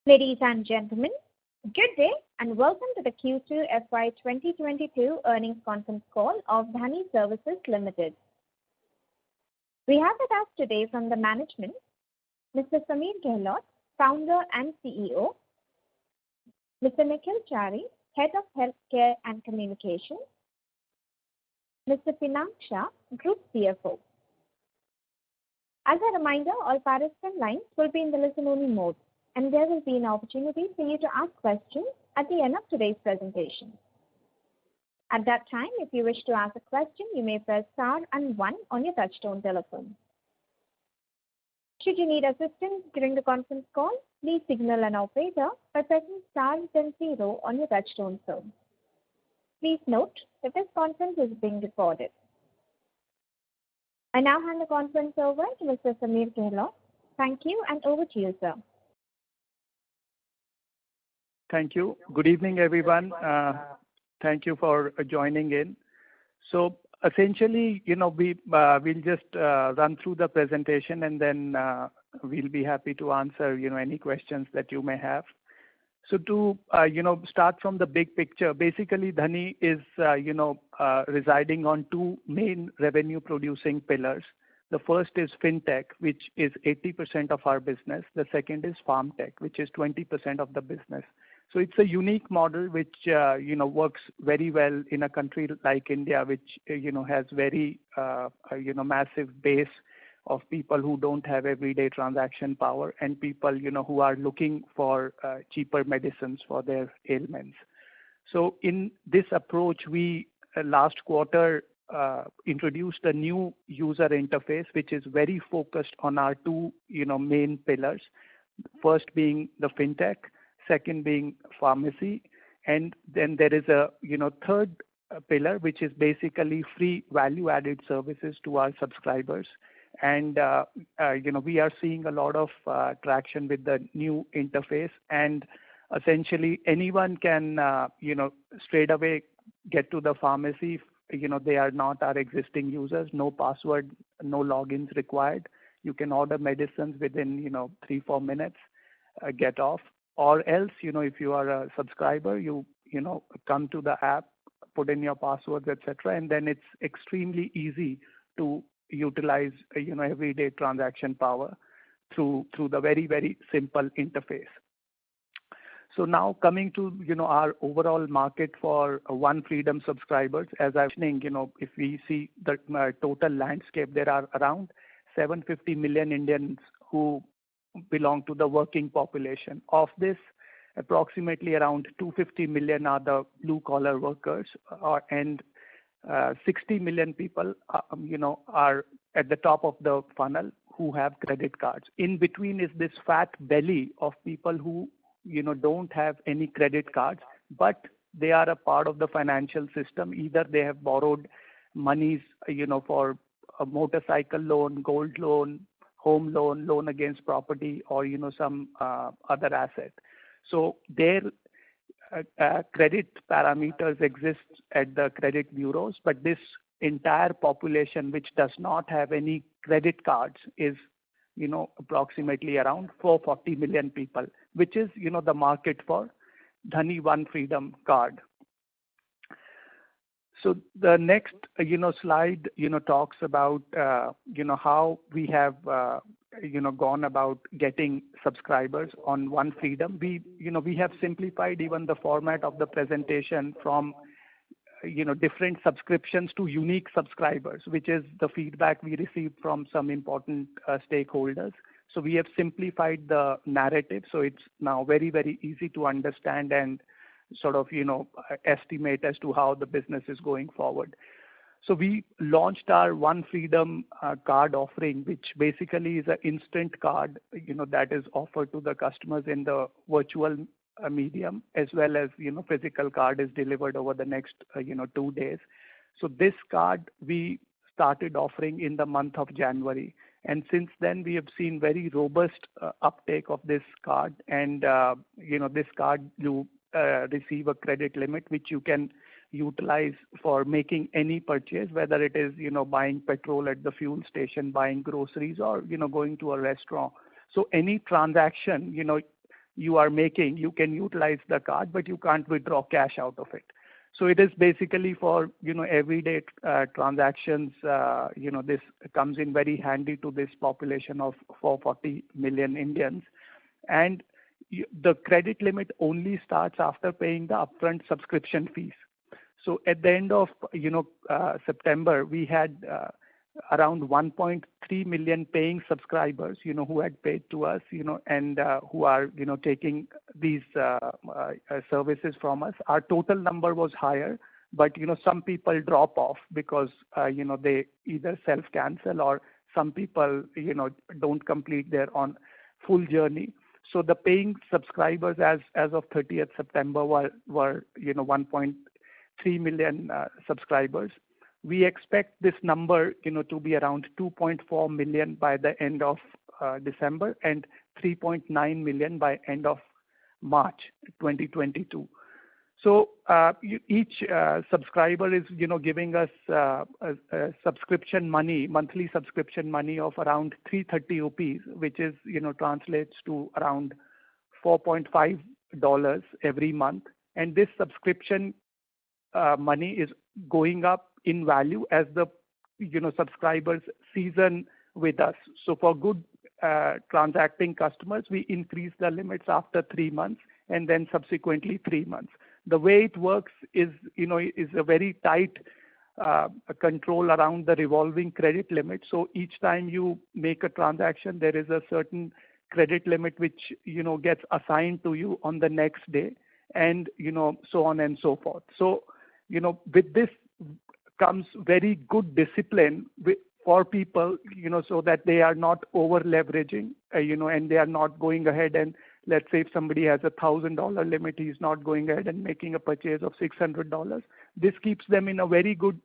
Ladies and gentlemen, good day and welcome to the Q2 FY22 earnings conference call of Dhani Services Limited. We have with us today from the management, Mr. Samir Gehlot, Founder and CEO, Mr. Nikhil Chari, Head of Healthcare and Communications, Mr. Pinak Shah, Group CFO. As a reminder, all participant lines will be in the listen-only mode, and there will be an opportunity for you to ask questions at the end of today's presentation. At that time, if you wish to ask a question, you may press star and 1 on your touchtone telephone. Should you need assistance during the conference call, please signal an operator by pressing star then 0 on your touchtone phone. Please note that this conference is being recorded. I now hand the conference over to Mr. Samir Gehlot. Thank you, and over to you, sir. Thank you. Good evening, everyone. Thank you for joining in. So essentially, we'll just run through the presentation, and then we'll be happy to answer, any questions that you may have. So to, start from the big picture, basically Dhani is, residing on 2 main revenue producing pillars. The first is fintech, which is 80% of our business. The second is farm tech, which is 20% of the business. So it's a unique model which, works very well in a country like India, which, has very, massive base of people who don't have everyday transaction power and people, who are looking for cheaper medicines for their ailments. So in this approach, we last quarter introduced a new user interface, which is very focused on our 2, main pillars. First being the fintech, second being pharmacy, and then there is a third pillar, which is basically free value-added services to our subscribers. And we are seeing a lot of traction with the new interface, and essentially anyone can straight away get to the pharmacy. They are not our existing users. No password, no logins required. You can order medicines within 3-4 minutes, get off. Or else, if you are a subscriber, you come to the app, put in your passwords, etc., and then it's extremely easy to utilize everyday transaction power through the very, very simple interface. So now coming to our overall market for One Freedom subscribers, as I was saying, if we see the total landscape, there are around 750 million Indians who belong to the working population. Of this, approximately around 250 million are the blue-collar workers, and 60 million people, are at the top of the funnel who have credit cards. In between is this fat belly of people who, don't have any credit cards, but they are a part of the financial system. Either they have borrowed monies, for a motorcycle loan, gold loan, home loan, loan against property, or some other asset. So their credit parameters exist at the credit bureaus, but this entire population which does not have any credit cards is approximately around 440 million people, which is the market for Dhani One Freedom card. So the next, slide, talks about, how we have, gone about getting subscribers on One Freedom. We have simplified even the format of the presentation from, different subscriptions to unique subscribers, which is the feedback we received from some important stakeholders. So we have simplified the narrative, so it's now very, very easy to understand and sort of, estimate as to how the business is going forward. So we launched our One Freedom card offering, which basically is an instant card, that is offered to the customers in the virtual medium, as well as, physical card is delivered over the next, 2 days. So this card we started offering in the month of January. And since then, we have seen very robust uptake of this card. And, this card, you receive a credit limit, which you can utilize for making any purchase, whether it is, buying petrol at the fuel station, buying groceries, or, going to a restaurant. So any transaction, you are making, you can utilize the card, but you can't withdraw cash out of it. So it is basically for, everyday transactions. This comes in very handy to this population of 440 million Indians. And the credit limit only starts after paying the upfront subscription fees. So at the end of, September, we had around 1.3 million paying subscribers, who had paid to us, and who are, taking these services from us. Our total number was higher, but, some people drop off because, they either self-cancel or some people, don't complete their full journey. So the paying subscribers as of 30th September were 1.3 million subscribers. We expect this number, to be around 2.4 million by the end of December and 3.9 million by end of March 2022. So each subscriber is, giving us a subscription money, monthly subscription money of around 330 rupees, which is, translates to around $4.5 every month. And this subscription money is going up in value as the, subscribers season with us. So for good transacting customers, we increase the limits after 3 months and then subsequently 3 months. The way it works is, is a very tight control around the revolving credit limit. So each time you make a transaction, there is a certain credit limit which, gets assigned to you on the next day, and, so on and so forth. So, with this comes very good discipline for people, so that they are not over leveraging, and they are not going ahead and, let's say if somebody has $1,000 limit, he's not going ahead and making a purchase of $600. This keeps them in a very good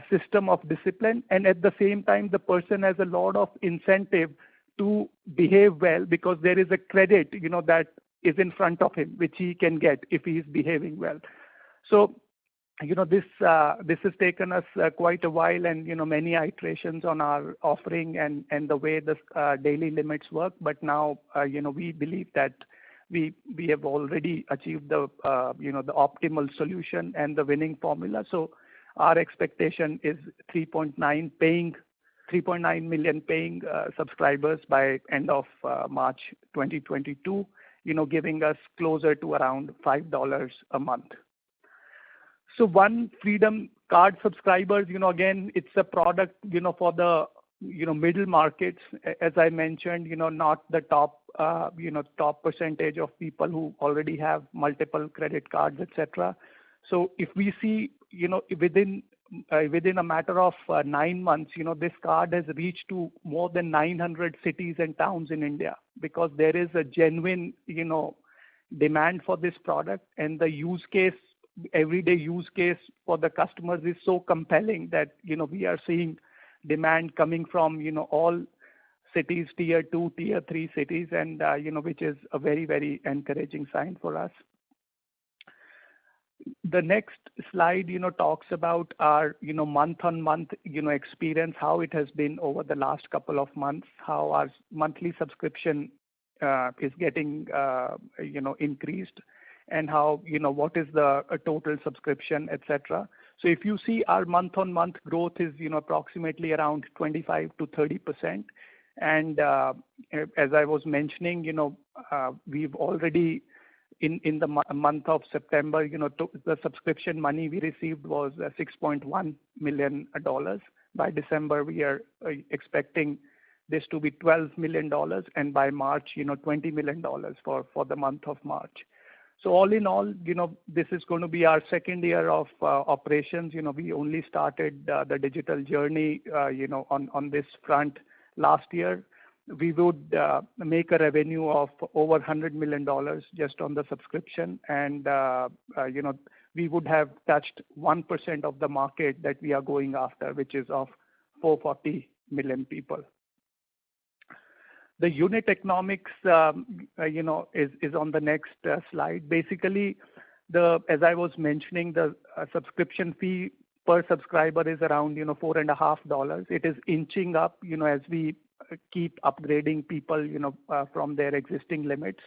system of discipline, and at the same time, the person has a lot of incentive to behave well because there is a credit, that is in front of him, which he can get if he is behaving well. So, this has taken us quite a while, and many iterations on our offering and the way the daily limits work. But now we believe that we have already achieved the the optimal solution and the winning formula. So our expectation is 3.9 million paying subscribers by end of March 2022. Giving us closer to around $5 a month. So one Freedom Card subscribers, again, it's a product, for the, middle markets, as I mentioned, not the top, top percentage of people who already have multiple credit cards, etc. So if we see, within a matter of 9 months, this card has reached to more than 900 cities and towns in India, because there is a genuine, demand for this product, and the use case, everyday use case for the customers is so compelling that, we are seeing demand coming from, all cities, tier 2, tier 3 cities, and, which is a very, very encouraging sign for us. The next slide, talks about our, month-on-month, experience, how it has been over the last couple of months, how our monthly subscription is getting, increased, and how, what is the total subscription, etc. So if you see, our month-on-month growth is, approximately around 25 to 30%. And as I was mentioning, we've already, in the month of September, the subscription money we received was $6.1 million. By December, we are expecting this to be $12 million, and by March, $20 million for the month of March. So all in all, this is going to be our second year of operations. We only started the digital journey, on this front last year. We would make a revenue of over $100 million just on the subscription, and we would have touched 1% of the market that we are going after, which is of 440 million people. The unit economics, is on the next slide. Basically, as I was mentioning, the subscription fee per subscriber is around, $4.50. It is inching up, as we keep upgrading people, from their existing limits.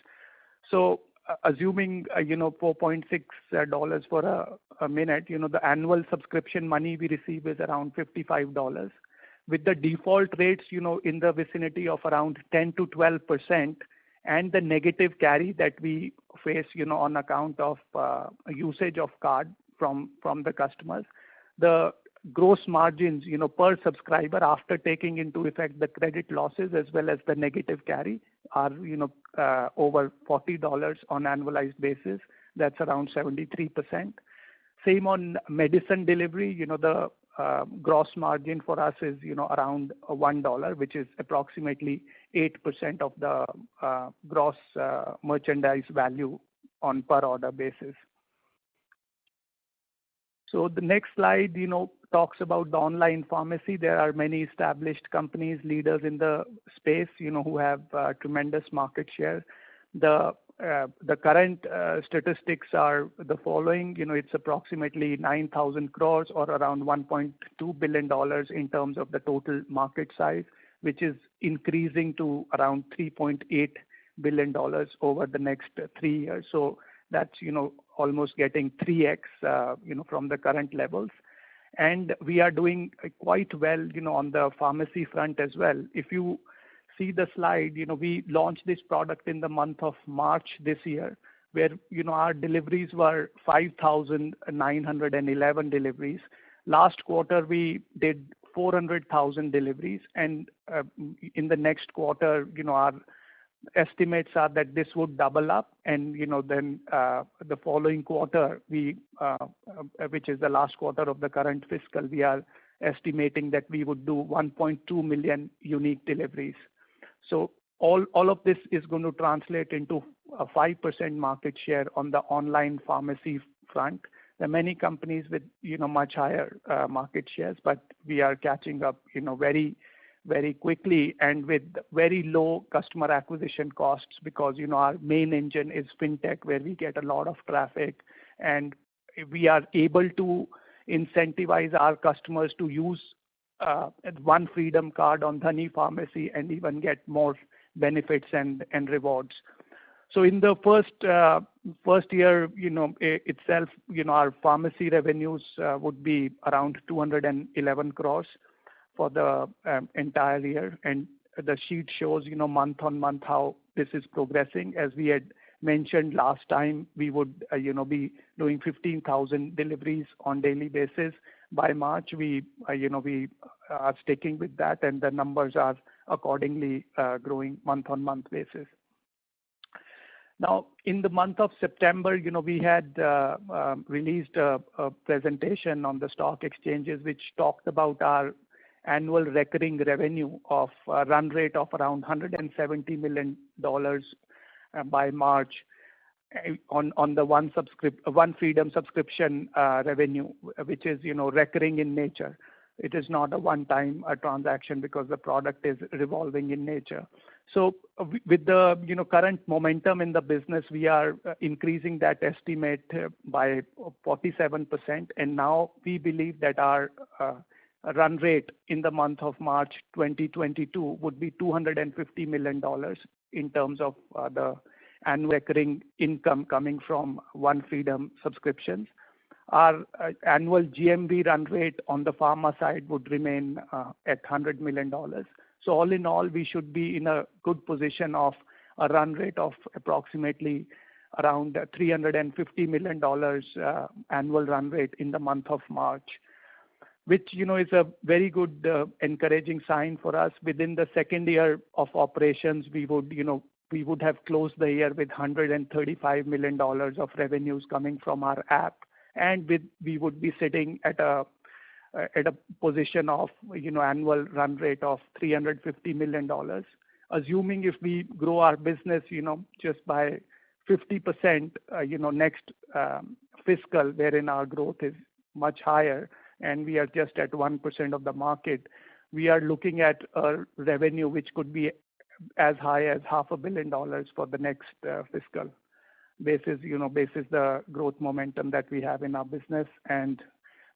So assuming, $4.6 for a minute, the annual subscription money we receive is around $55. With the default rates, in the vicinity of around 10 to 12%, and the negative carry that we face, on account of usage of card from the customers, the gross margins, per subscriber after taking into effect the credit losses as well as the negative carry are, over $40 on annualized basis. That's around 73%. Same on medicine delivery, the gross margin for us is, around $1, which is approximately 8% of the gross merchandise value on per order basis. So the next slide, talks about the online pharmacy. There are many established companies, leaders in the space, who have tremendous market share. The current statistics are the following. It's approximately 9,000 crores or around $1.2 billion in terms of the total market size, which is increasing to around $3.8 billion over the next 3 years. So that's, almost getting 3x, from the current levels. And we are doing quite well, on the pharmacy front as well. If you see the slide, we launched this product in the month of March this year, where, our deliveries were 5,911 deliveries. Last quarter, we did 400,000 deliveries. And in the next quarter, our estimates are that this would double up, and then the following quarter, which is the last quarter of the current fiscal, we are estimating that we would do 1.2 million unique deliveries. So all of this is going to translate into a 5% market share on the online pharmacy front. There are many companies with much higher market shares, but we are catching up very, very quickly and with very low customer acquisition costs, because our main engine is fintech, where we get a lot of traffic, and we are able to incentivize our customers to use one Freedom card on Dhani Pharmacy and even get more benefits and rewards. So in the first year, itself, our pharmacy revenues would be around 211 crores for the entire year. And the sheet shows, month on month how this is progressing. As we had mentioned last time, we would, be doing 15,000 deliveries on daily basis. By March, we are sticking with that, and the numbers are accordingly growing month on month basis. Now, in the month of September, we had released a presentation on the stock exchanges, which talked about our annual recurring revenue of a run rate of around $170 million by March on the one Freedom subscription revenue, which is recurring in nature. It is not a one-time transaction because the product is revolving in nature. So with the current momentum in the business, we are increasing that estimate by 47%, and now we believe that our run rate in the month of March 2022 would be $250 million in terms of the annual recurring income coming from one Freedom subscriptions. Our annual GMV run rate on the pharma side would remain at $100 million. So all in all, we should be in a good position of a run rate of approximately around $350 million annual run rate in the month of March, which is a very good encouraging sign for us. Within the second year of operations, we would have closed the year with $135 million of revenues coming from our app, and we would be sitting at a position of annual run rate of $350 million. Assuming if we grow our business just by 50% next fiscal, wherein our growth is much higher and we are just at 1% of the market, we are looking at a revenue which could be as high as $500 million for the next fiscal basis, basis the growth momentum that we have in our business. And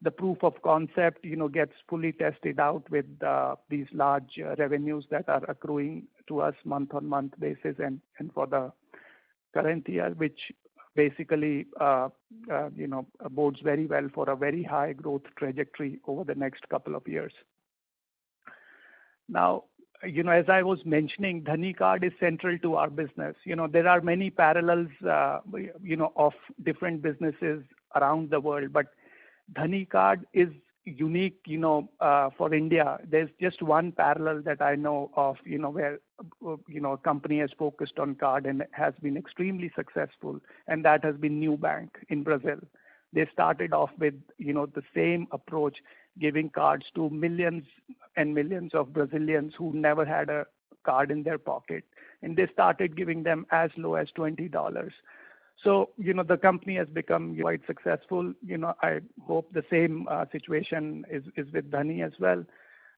the proof of concept, gets fully tested out with these large revenues that are accruing to us month on month basis and for the current year, which basically bodes very well for a very high growth trajectory over the next couple of years. Now, as I was mentioning, Dhani Card is central to our business. There are many parallels, of different businesses around the world, but Dhani Card is unique, for India. There's just one parallel that I know of, where, a company has focused on card and has been extremely successful, and that has been Nubank in Brazil. They started off with, the same approach, giving cards to millions and millions of Brazilians who never had a card in their pocket. And they started giving them as low as $20. So, the company has become quite successful. I hope the same situation is with Dhani as well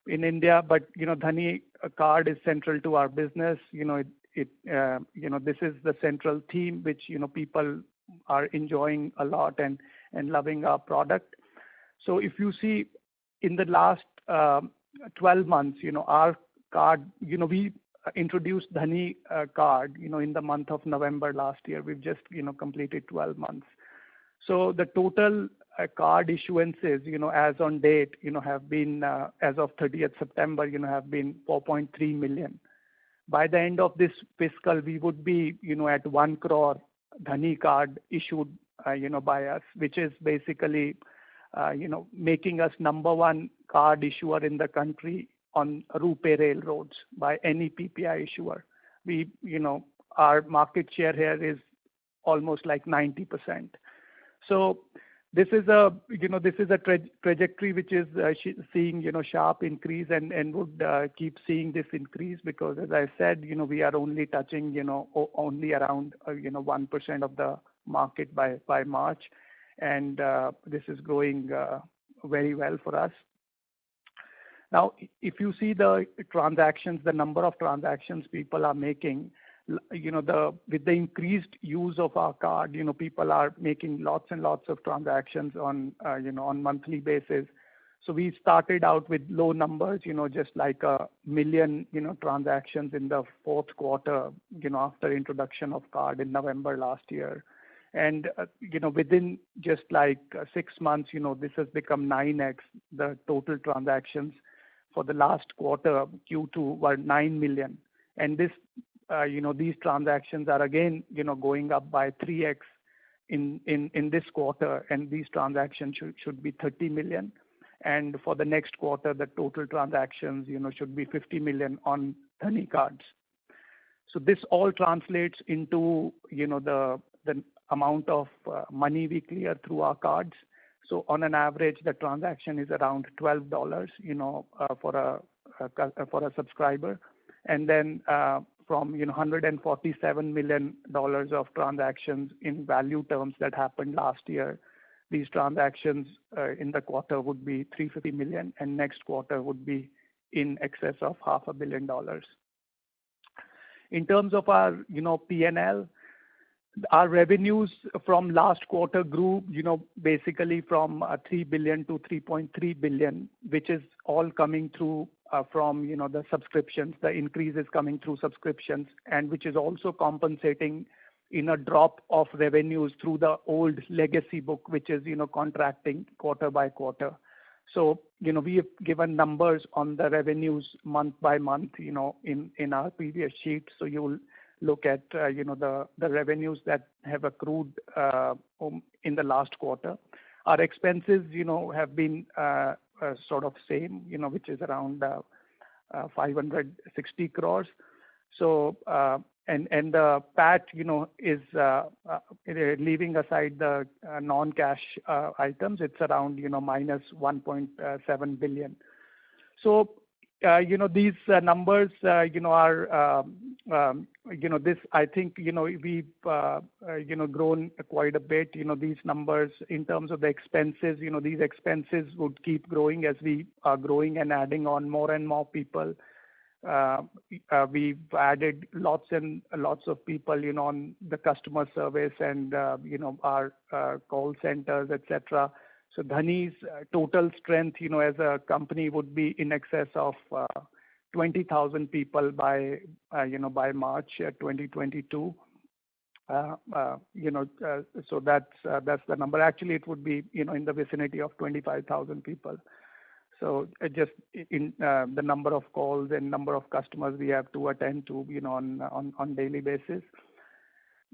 in India. But, Dhani card is central to our business. This is the central theme which, people are enjoying a lot and loving our product. So if you see in the last 12 months, our card, we introduced Dhani card, in the month of November last year. We've just, completed 12 months. So the total card issuances, as on date, have been, as of 30th September, have been 4.3 million. By the end of this fiscal, we would be, at 1 crore Dhani card issued, by us, which is basically, making us number one card issuer in the country on RuPay railroads by any PPI issuer. We, our market share here is almost like 90%. So this is a, trajectory which is seeing, sharp increase and would keep seeing this increase because, as I said, we are only touching, only around, 1% of the market by March. And this is growing very well for us. Now, if you see the transactions, the number of transactions people are making, with the increased use of our card, people are making lots and lots of transactions on, on monthly basis. So we started out with low numbers, just like 1 million, transactions in the fourth quarter, after introduction of card in November last year. And, within just like 6 months, this has become 9x. The total transactions for the last quarter, Q2, were 9 million. And this, these transactions are again, going up by 3x in this quarter. And these transactions should be 30 million. And for the next quarter, the total transactions, should be 50 million on Dhani cards. So this all translates into, the amount of money we clear through our cards. So on an average, the transaction is around $12, for a subscriber. And then from $147 million of transactions in value terms that happened last year, these transactions in the quarter would be 350 million, and next quarter would be in excess of $500 million. In terms of our, P&L, our revenues from last quarter grew, basically from 3 billion to 3.3 billion, which is all coming through from, the subscriptions. The increase is coming through subscriptions, and which is also compensating in a drop of revenues through the old legacy book, which is, contracting quarter by quarter. So, we have given numbers on the revenues month by month, in our previous sheet. So you'll look at, the revenues that have accrued in the last quarter. Our expenses, have been sort of same, which is around 560 crores. So, and the PAT, is leaving aside the non-cash items, it's around, minus 1.7 billion. So, these numbers, are, this, I think, we've, grown quite a bit. These numbers in terms of the expenses, these expenses would keep growing as we are growing and adding on more and more people. We've added lots and lots of people, on the customer service and, our call centers, etc. So Dhani's total strength, as a company would be in excess of 20,000 people by, by March 2022. So that's the number. Actually, it would be in the vicinity of 25,000 people. So just in the number of calls and number of customers we have to attend to on daily basis.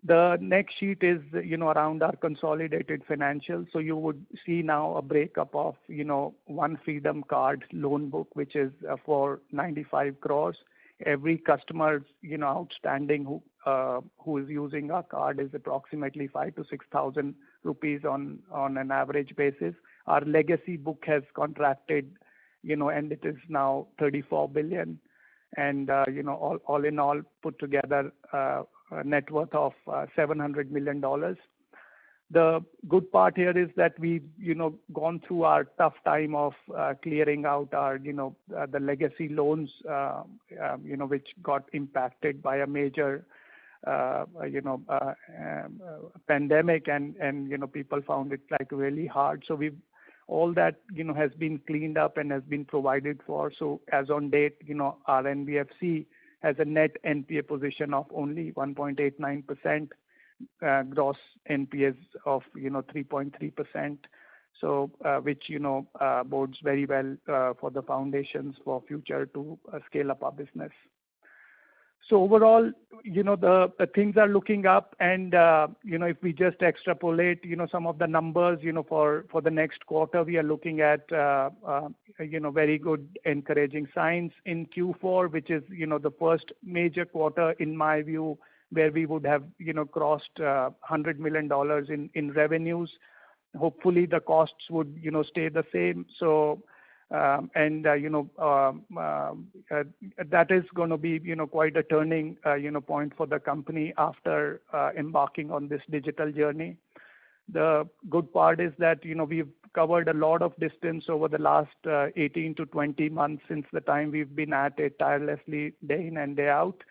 The next sheet is around our consolidated financials. So you would see now a breakup of One Freedom Card loan book, which is for 95 crores. Every customer outstanding who is using our card is approximately 5,000 to 6,000 rupees on an average basis. Our legacy book has contracted, and it is now 34 billion. And all in all put together, a net worth of $700 million. The good part here is that we've gone through our tough time of clearing out our the legacy loans which got impacted by a major pandemic, and people found it like really hard. So all that has been cleaned up and has been provided for. So as on date, our NBFC has a net NPA position of only 1.89%, gross NPAs of 3.3%. So which bodes very well for the foundations for future to scale up our business. So overall, the things are looking up, and if we just extrapolate some of the numbers for the next quarter, we are looking at very good encouraging signs in Q4, which is the first major quarter in my view where we would have crossed $100 million in revenues. Hopefully the costs would stay the same. So that is going to be quite a turning point for the company after embarking on this digital journey. The good part is that we've covered a lot of distance over the last 18 to 20 months since the time we've been at it tirelessly day in and day out.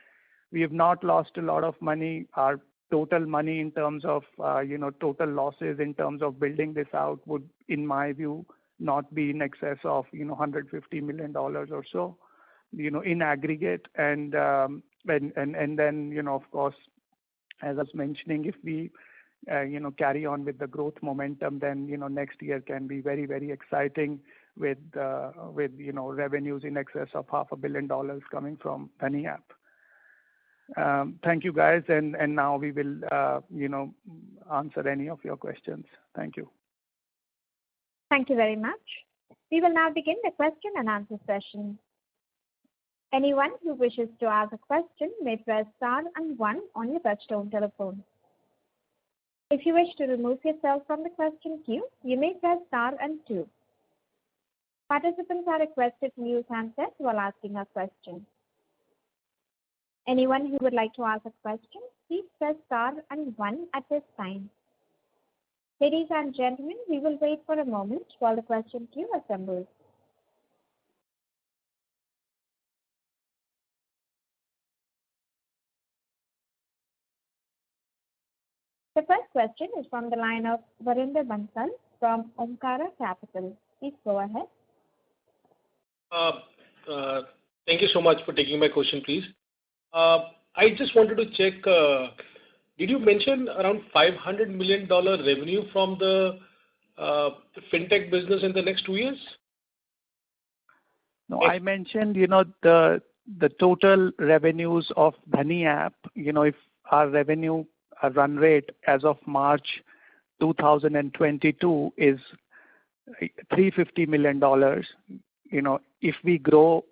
We have not lost a lot of money. Our total money in terms of total losses in terms of building this out would, in my view, not be in excess of $150 million or so, in aggregate. And then of course, as I was mentioning, if we carry on with the growth momentum, then next year can be very, very exciting with revenues in excess of $500 million coming from Dhani app. Thank you guys, and now we will answer any of your questions. Thank you. Thank you very much. We will now begin the question and answer session. Anyone who wishes to ask a question may press star and 1 on your touchtone telephone. If you wish to remove yourself from the question queue, you may press star and 2. Participants are requested to use handsets while asking a question. Anyone who would like to ask a question, please press star and 1 at this time. Ladies and gentlemen, we will wait for a moment while the question queue assembles. The first question is from the line of Varinder Bansal from Omkara Capital. Please go ahead. Thank you so much for taking my question, please. I just wanted to check, did you mention around $500 million revenue from the fintech business in the next 2 years? No, I mentioned, the total revenues of Dhani app, if our revenue run rate as of March 2022 is $350 million, if we grow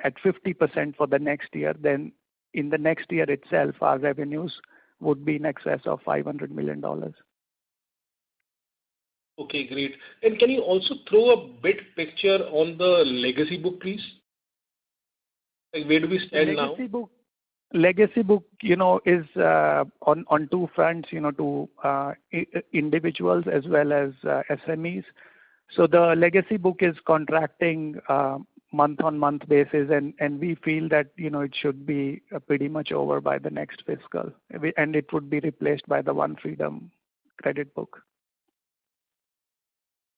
at 50% for the next year, then in the next year itself, our revenues would be in excess of $500 million. Okay, great. And can you also throw a bit picture on the legacy book, please? Like, where do we stand now? Legacy book, is on 2 fronts, to individuals as well as SMEs. So the legacy book is contracting month-on-month basis, and we feel that it should be pretty much over by the next fiscal, and it would be replaced by the One Freedom credit book.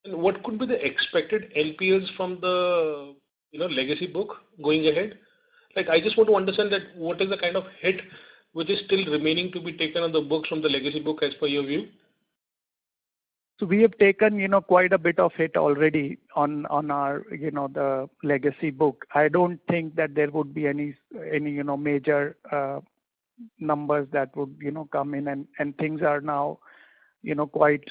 And what could be the expected NPLs from the legacy book going ahead? Like, I just want to understand that what is the kind of hit which is still remaining to be taken on the books from the legacy book as per your view? So we have taken, quite a bit of hit already on our, the legacy book. I don't think that there would be any major numbers that would, come in, and things are now, quite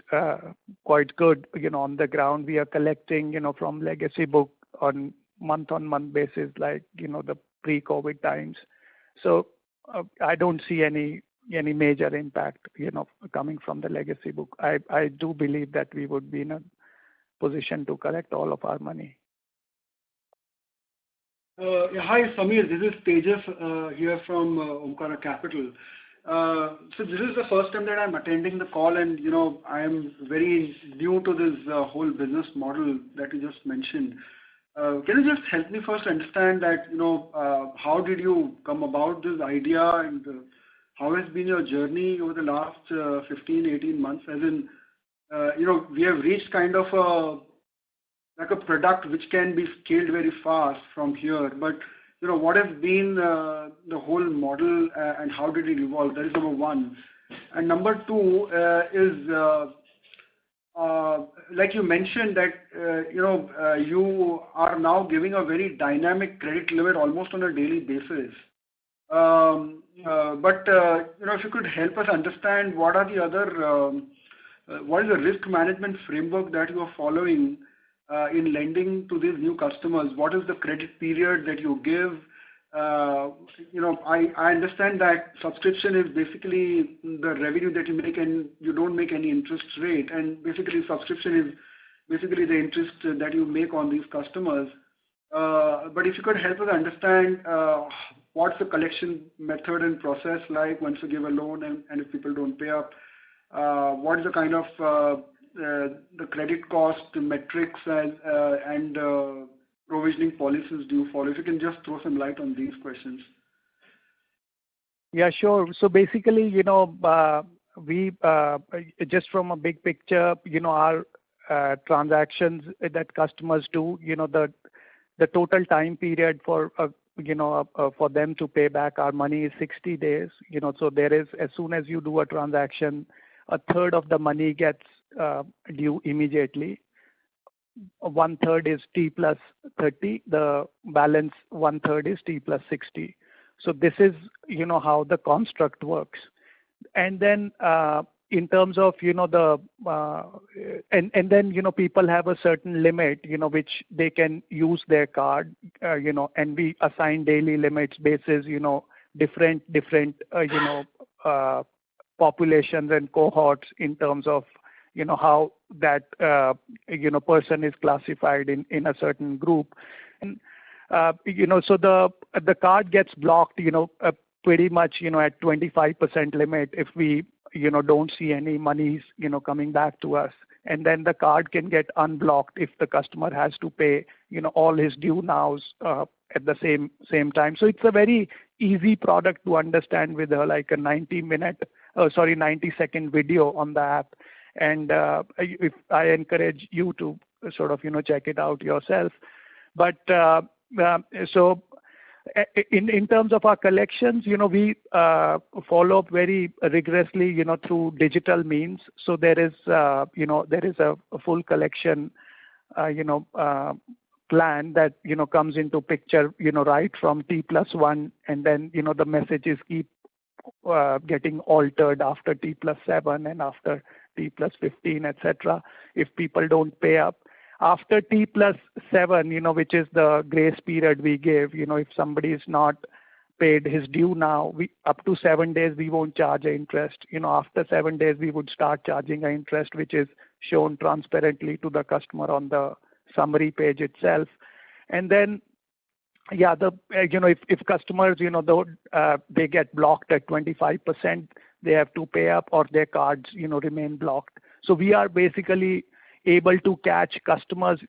good, on the ground. We are collecting, from legacy book on month-on-month basis, like, the pre-COVID times. So I don't see any major impact, coming from the legacy book. I do believe that we would be in a position to collect all of our money. Hi, Samir. This is Tejas here from Omkara Capital. So this is the first time that I'm attending the call, and I am very new to this whole business model that you just mentioned. Can you just help me first understand that how did you come about this idea, and how has been your journey over the last 15-18 months? As in, we have reached kind of like a product which can be scaled very fast from here, but what has been the whole model, and how did it evolve? That is number one. And number two is like you mentioned that you are now giving a very dynamic credit limit almost on a daily basis. But if you could help us understand what are the other what is the risk management framework that you are following in lending to these new customers? What is the credit period that you give? I understand that subscription is basically the revenue that you make, and you don't make any interest rate. And basically, subscription is basically the interest that you make on these customers. But if you could help us understand what's the collection method and process like once you give a loan, and if people don't pay up, what is the kind of the credit cost metrics and provisioning policies do you follow? If you can just throw some light on these questions. Yeah, sure. So basically, we just from a big picture, our transactions that customers do, the total time period for for them to pay back our money is 60 days. So there is, as soon as you do a transaction, a third of the money gets due immediately. 1/3 is T plus 30. The balance 1/3 is T plus 60. So this is, how the construct works. And then in terms of, and then, people have a certain limit, which they can use their card, and we assign daily limits basis, different, populations and cohorts in terms of, how that, person is classified in a certain group. And, so the card gets blocked, pretty much, at 25% limit if we, don't see any monies, coming back to us. And then the card can get unblocked if the customer has to pay, all his due nows at the same time. So it's a very easy product to understand with like a 90-second video on the app. And if I encourage you to sort of, check it out yourself. But so in terms of our collections, we follow up very rigorously, through digital means. So there is a full collection, plan that, comes into picture, right from T+1, and then, the messages keep getting altered after T+7 and after T+15, etc. if people don't pay up. After T+7, which is the grace period we give, if somebody is not paid his due now, up to 7 days we won't charge interest. After 7 days we would start charging interest, which is shown transparently to the customer on the summary page itself. And then, yeah, if customers, they get blocked at 25%, they have to pay up, or their cards, remain blocked. So we are basically able to catch customers.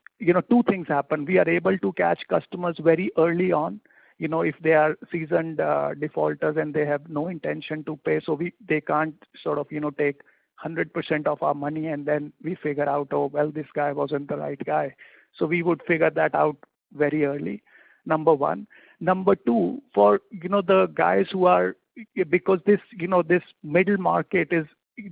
Two things happen. We are able to catch customers very early on, if they are seasoned defaulters and they have no intention to pay. So they can't sort of, take 100% of our money and then we figure out, oh, well, this guy wasn't the right guy. So we would figure that out very early, number one. Number two, for, the guys who are because this middle market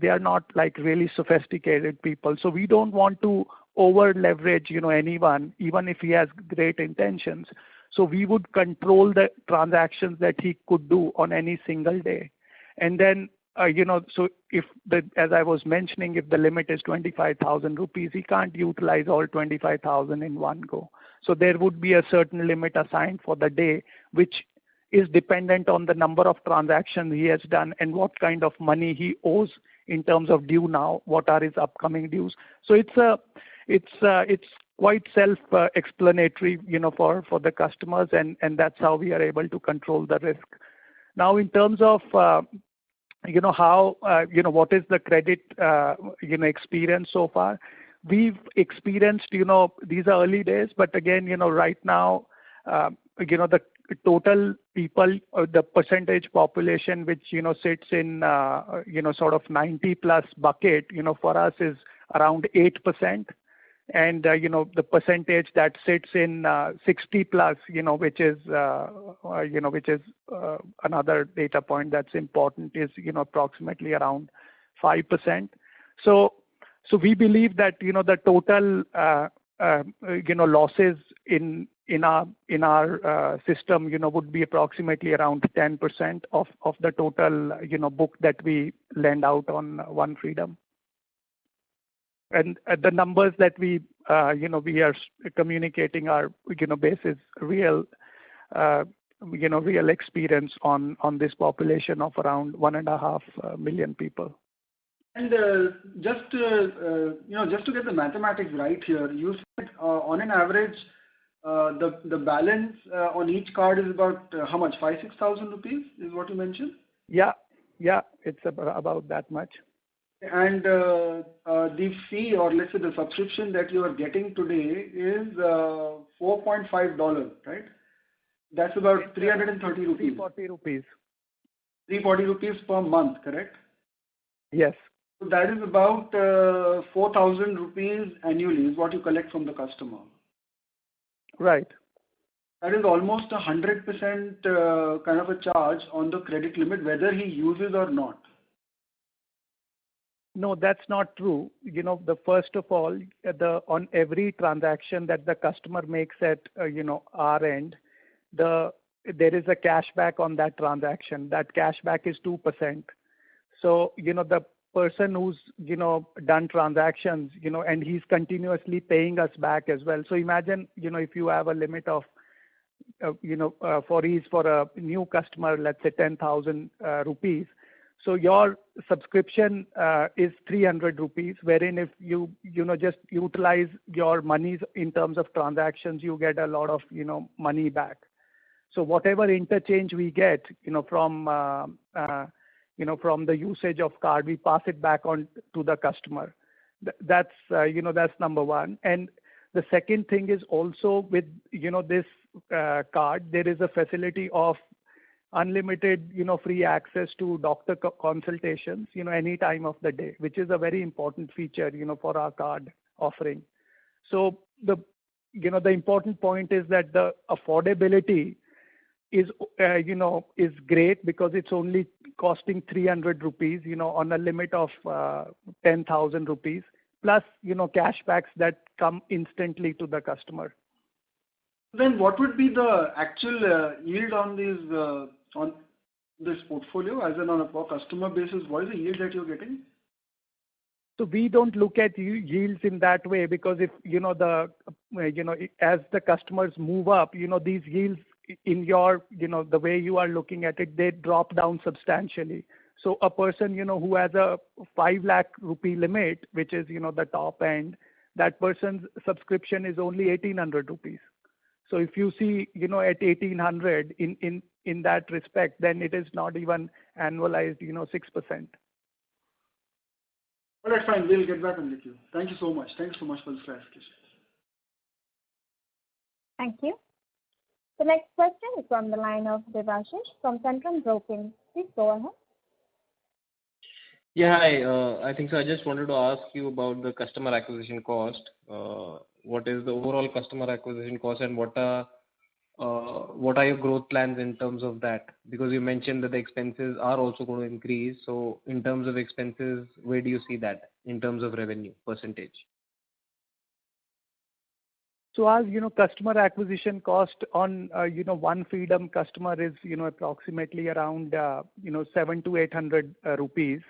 they are not like really sophisticated people. So we don't want to over leverage, anyone, even if he has great intentions. So we would control the transactions that he could do on any single day. And then, so as I was mentioning, if the limit is 25,000 rupees, he can't utilize all 25,000 in one go. So there would be a certain limit assigned for the day, which is dependent on the number of transactions he has done and what kind of money he owes in terms of due now, what are his upcoming dues. So it's quite self-explanatory, for the customers, and that's how we are able to control the risk. Now, in terms of how what is the credit experience so far, we've experienced these are early days, but again right now the total people, the percentage population which sits in sort of 90 plus bucket, for us is around 8%. And the percentage that sits in 60 plus, which is another data point that's important, is approximately around 5%. So we believe that the total losses in our system would be approximately around 10% of the total book that we lend out on One Freedom. And the numbers that we are communicating are basis real real experience on this population of around 1.5 million people. And just to get the mathematics right here, you said on an average the balance on each card is about how much? 5,000-6,000 rupees is what you mentioned? Yeah, it's about that much. And the fee, or let's say the subscription that you are getting today, is $4.5, right? That's about 330 rupees. 340 rupees. 340 rupees per month, correct? Yes. So that is about 4,000 rupees annually is what you collect from the customer. Right. That is almost 100% kind of a charge on the credit limit, whether he uses or not. No, that's not true. The first of all, on every transaction that the customer makes at our end, there is a cashback on that transaction. That cashback is 2%. So the person who's done transactions, and he's continuously paying us back as well. So imagine if you have a limit of for a new customer, let's say 10,000 rupees. So your subscription is 300 rupees, wherein if you just utilize your monies in terms of transactions, you get a lot of money back. So whatever interchange we get from the usage of card, we pass it back on to the customer. That's number one. And the second thing is also with this card, there is a facility of unlimited free access to doctor consultations any time of the day, which is a very important feature for our card offering. So the important point is that the affordability is great, because it's only costing 300 rupees on a limit of 10,000 rupees, plus cashbacks that come instantly to the customer. Then what would be the actual yield on these on this portfolio, as in on a per customer basis? What is the yield that you're getting? So we don't look at yields in that way, because if as the customers move up, these yields in your the way you are looking at it, they drop down substantially. So a person who has a 5 lakh rupee limit, which is the top end, that person's subscription is only 1,800 rupees. So if you see at 1,800 in that respect, then it is not even annualized 6%. All right, fine. We'll get back on with you. Thank you so much. Thanks so much for this clarification. Thank you. The next question is from the line of Devashish from Centrum Broking. Please go ahead. Yeah, hi. I think so. I just wanted to ask you about the customer acquisition cost. What is the overall customer acquisition cost, and what are what are your growth plans in terms of that? Because you mentioned that the expenses are also going to increase. So in terms of expenses, where do you see that in terms of revenue percentage? So as customer acquisition cost on one Freedom customer is approximately around 700 to 800 rupees.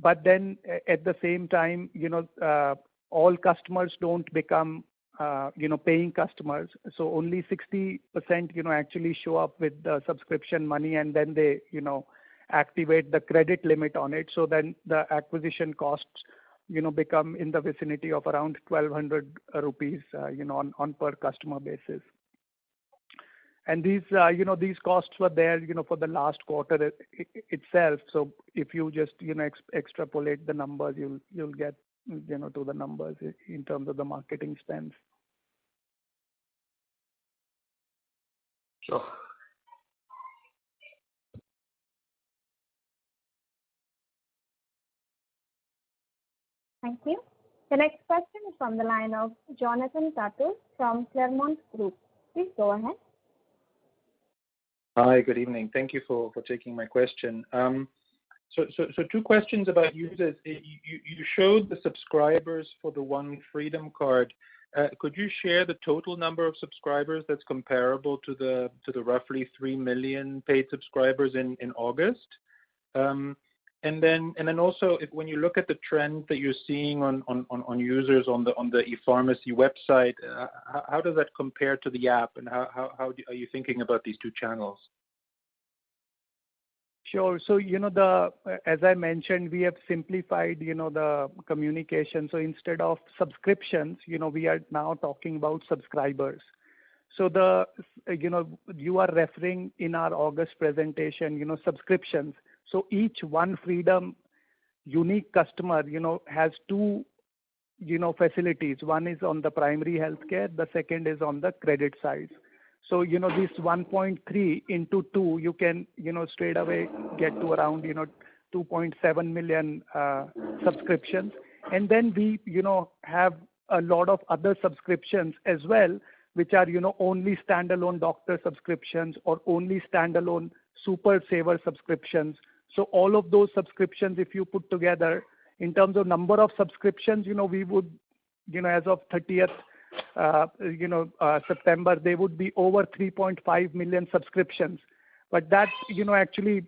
But then at the same time, all customers don't become paying customers. So only 60% actually show up with the subscription money, and then they activate the credit limit on it. So then the acquisition costs become in the vicinity of around 1,200 rupees, on per customer basis. And these, these costs were there, for the last quarter itself. So if you just, extrapolate the numbers, you'll get, to the numbers in terms of the marketing spends. Sure. Thank you. The next question is from the line of Jonathan Tatul from Claremont Group. Please go ahead. Hi, good evening. Thank you for taking my question. So two questions about users. You showed the subscribers for the One Freedom card. Could you share the total number of subscribers that's comparable to the roughly 3 million paid subscribers in August? And then also, when you look at the trend that you're seeing on users on the e-pharmacy website, how does that compare to the app, and how are you thinking about these two channels? Sure. So, as I mentioned, we have simplified, the communication. So instead of subscriptions, we are now talking about subscribers. So you are referring in our August presentation, subscriptions. So each One Freedom unique customer, has two, facilities. One is on the primary healthcare. The second is on the credit side. So, this 1.3 into 2, you can, straight away get to around, 2.7 million subscriptions. And then we, have a lot of other subscriptions as well, which are, only standalone doctor subscriptions or only standalone super saver subscriptions. So all of those subscriptions, if you put together in terms of number of subscriptions, we would, as of 30th, September, they would be over 3.5 million subscriptions. But that, actually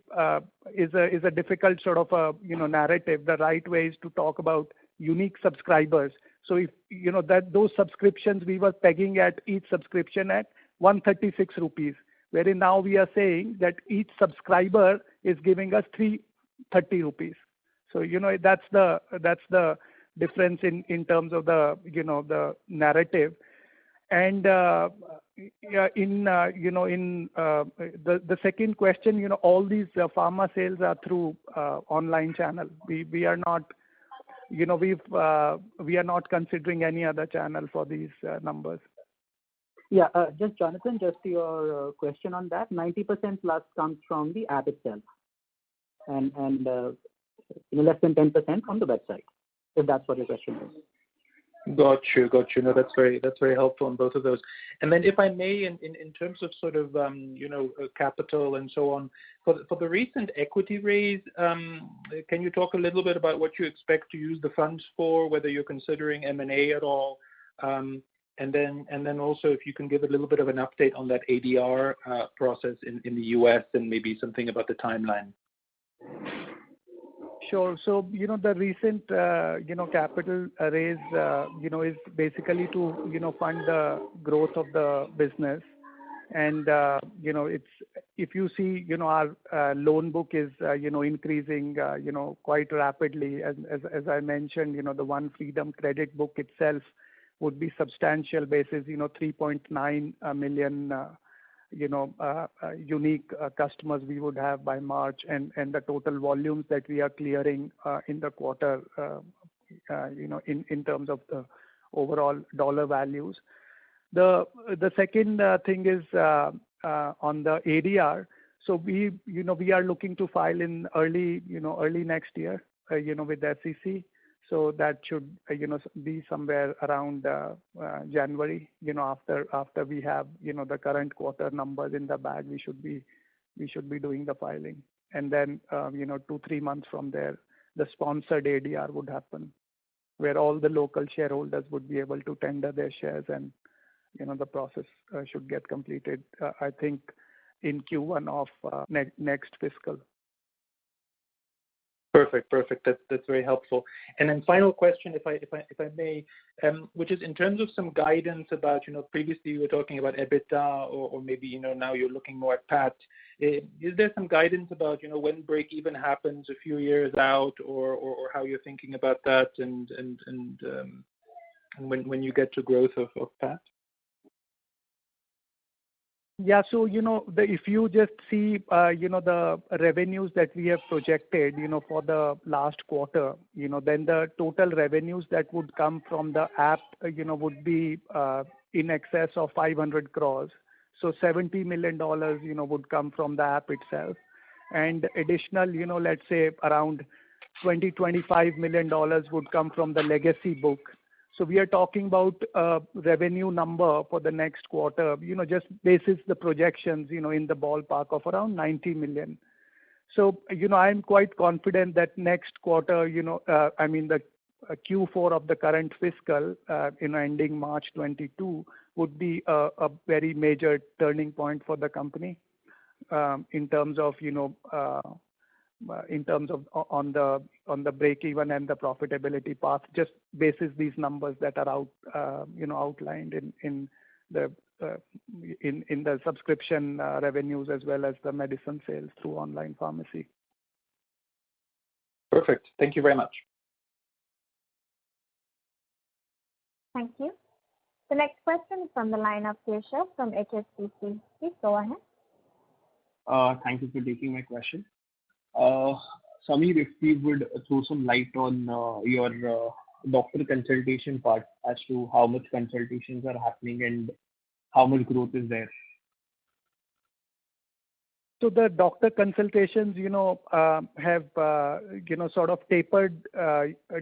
is a difficult sort of a, narrative. The right way is to talk about unique subscribers. So if, that those subscriptions we were pegging at each subscription at 136 rupees, wherein now we are saying that each subscriber is giving us 330 rupees. So, that's the difference in terms of the, the narrative. And the second question, all these pharma sales are through online channel. We are not, we are not considering any other channel for these numbers. Yeah, just Jonathan, just to your question on that, 90% plus comes from the app itself, and less than 10% from the website, if that's what your question is. Got you. No, that's very helpful on both of those. And then, if I may, in terms of sort of capital and so on, for the recent equity raise, can you talk a little bit about what you expect to use the funds for, whether you're considering M&A at all? And then also, if you can give a little bit of an update on that ADR process in the US, and maybe something about the timeline. Sure. So, the recent, capital raise, is basically to, fund the growth of the business. And, it's, if you see, our loan book is, increasing, quite rapidly. As I mentioned, the One Freedom credit book itself would be substantial basis, 3.9 million, unique customers we would have by March, and the total volumes that we are clearing in the quarter, in terms of the overall dollar values. The second thing is on the ADR. So we are looking to file in early next year, with the SEC. So that should be somewhere around January. After we have the current quarter numbers in the bag, we should be doing the filing, and then 2-3 months from there, the sponsored ADR would happen, where all the local shareholders would be able to tender their shares, and the process should get completed, I think, in Q1 of next fiscal. Perfect. That's very helpful. And then final question, if I may, which is in terms of some guidance about, previously you were talking about EBITDA, or maybe, now you're looking more at PAT. Is there some guidance about, when break even happens a few years out, or how you're thinking about that, and when you get to growth of PAT? Yeah, so if you just see the revenues that we have projected for the last quarter, then the total revenues that would come from the app would be in excess of 500 crores. So $70 million would come from the app itself, and additional let's say around $20-25 million would come from the legacy book. So we are talking about a revenue number for the next quarter, just basis the projections, in the ballpark of around 90 million. So, I'm quite confident that next quarter, the Q4 of the current fiscal, ending March 22, would be a very major turning point for the company, in terms of on the break even and the profitability path, just basis these numbers that are outlined in the subscription revenues, as well as the medicine sales through online pharmacy. Perfect. Thank you very much. Thank you. The next question is from the line of Keshav from HSBC. Please go ahead. Thank you for taking my question. Samir, if you would throw some light on your doctor consultation part, as to how much consultations are happening and how much growth is there. So the doctor consultations, have, sort of tapered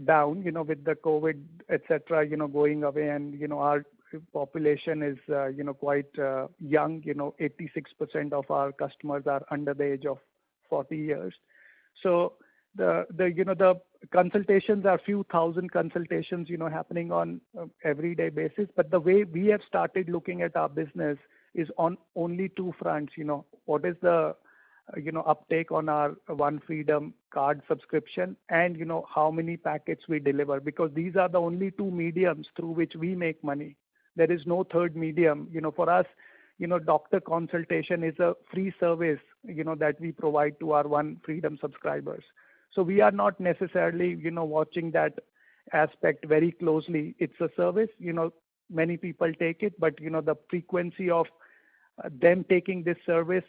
down, with the COVID, etc., going away, and, our population is, quite young. 86% of our customers are under the age of 40 years. So the consultations are few thousand consultations, happening on everyday basis. But the way we have started looking at our business is on only two fronts. What is the uptake on our One Freedom card subscription, and how many packets we deliver, because these are the only two mediums through which we make money. There is no third medium. For us, doctor consultation is a free service that we provide to our One Freedom subscribers. So we are not necessarily watching that aspect very closely. It's a service, many people take it, but the frequency of them taking this service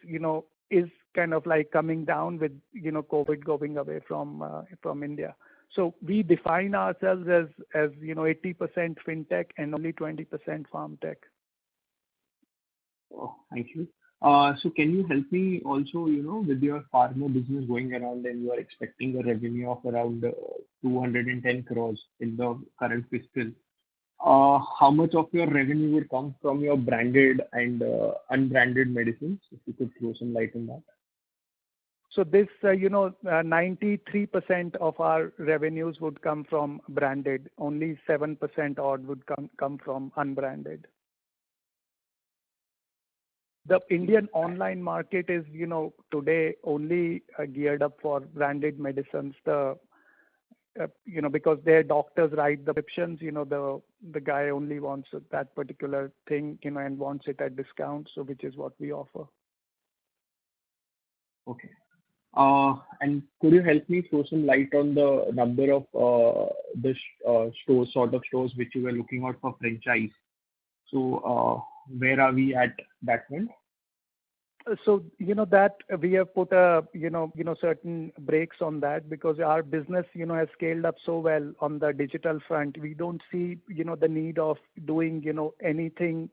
is kind of like coming down with COVID going away from India. So we define ourselves as 80% fintech and only 20% farm tech. Oh, thank you. So can you help me also, with your pharma business going around, and you are expecting a revenue of around 210 crores in the current fiscal. How much of your revenue will come from your branded and unbranded medicines? If you could throw some light on that. So this, 93% of our revenues would come from branded. Only 7% odd would come from unbranded. The Indian online market is, today only geared up for branded medicines. Because their doctors write the prescriptions, the guy only wants that particular thing, and wants it at discount. So which is what we offer. Okay. And could you help me throw some light on the number of the stores which you were looking out for franchise? So where are we at that point? So that we have put a certain breaks on that, because our business has scaled up so well on the digital front. We don't see the need of doing anything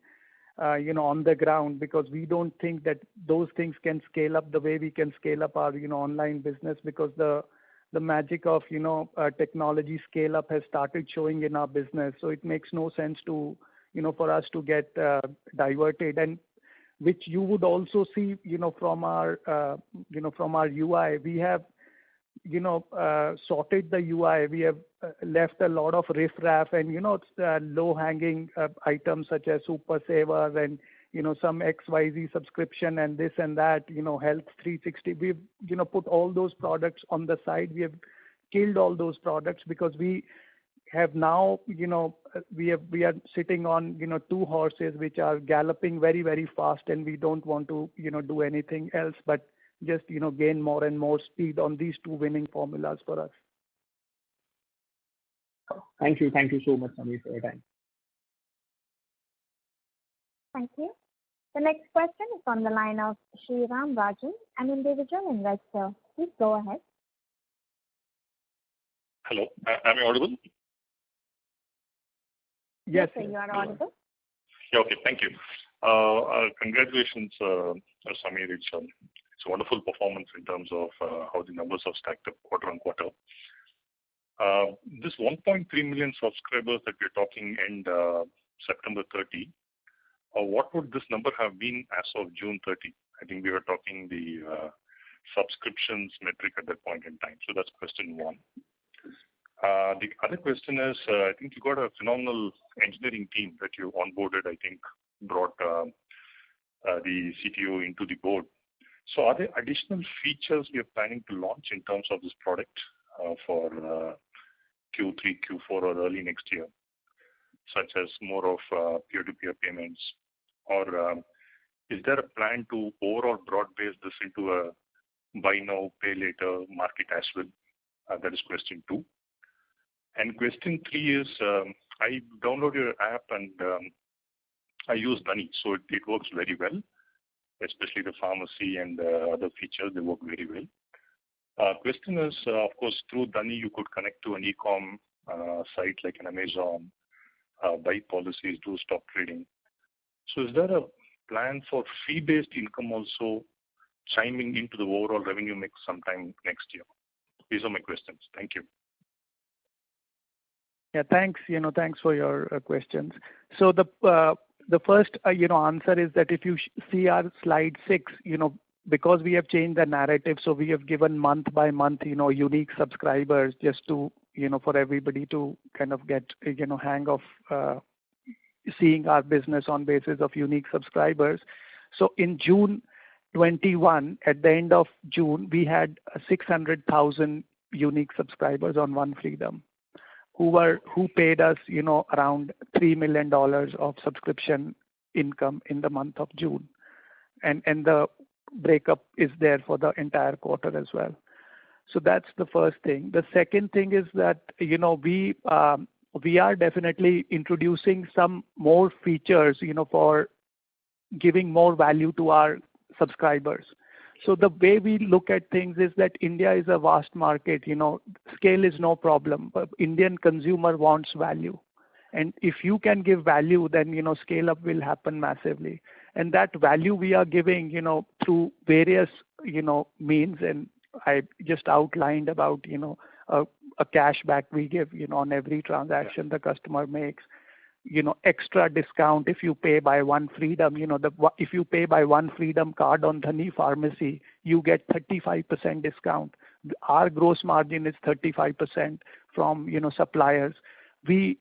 on the ground, because we don't think that those things can scale up the way we can scale up our online business, because the the magic of technology scale up has started showing in our business. So it makes no sense to for us to get diverted, and which you would also see from our from our UI. We have sorted the UI. We have left a lot of riff-raff and low-hanging items such as Super Savers and some XYZ subscription and this and that, Health 360. We've put all those products on the side. We have killed all those products because we have now we are sitting on two horses which are galloping very, very fast, and we don't want to do anything else but just gain more and more speed on these two winning formulas for us. Thank you so much, Samir, for your time. Thank you. The next question is on the line of Sriram Rajan, an individual investor. Please go ahead. Hello, am I audible? Yes, sir, you are audible. Yeah, okay, thank you. Congratulations, Samir. It's a wonderful performance in terms of how the numbers have stacked up quarter on quarter. This 1.3 million subscribers that we're talking end September 30, what would this number have been as of June 30? I think we were talking the subscriptions metric at that point in time. So that's question one. The other question is, I think you got a phenomenal engineering team that you onboarded, I think brought the CTO into the board. So are there additional features we are planning to launch in terms of this product for Q3, Q4 or early next year, such as more of peer-to-peer payments? Or is there a plan to overall broad base this into a buy now, pay later market as well? That is question two. And question three is, I download your app and I use Dhani, so it works very well, especially the pharmacy and other features, they work very well. Question is, of course, through Dhani, you could connect to an e-com site like an Amazon, buy policies, do stock trading. So is there a plan for fee-based income also chiming into the overall revenue mix sometime next year? These are my questions. Thank you. Yeah, thanks. Thanks for your questions. So the first answer is that if you see our slide 6, because we have changed the narrative, so we have given month by month, unique subscribers just to for everybody to kind of get hang of seeing our business on basis of unique subscribers. So in June 21, at the end of June, we had 600,000 unique subscribers on One Freedom who paid us around $3 million of subscription income in the month of June, and the breakup is there for the entire quarter as well. So that's the first thing. The second thing is that we are definitely introducing some more features for giving more value to our subscribers. So the way we look at things is that India is a vast market, scale is no problem, but Indian consumer wants value. And if you can give value, then, scale up will happen massively. And that value we are giving, through various, means. And I just outlined about, a cashback we give, on every transaction the customer makes. Extra discount if you pay by One Freedom. If you pay by One Freedom card on Dhani Pharmacy, you get 35% discount. Our gross margin is 35% from suppliers. We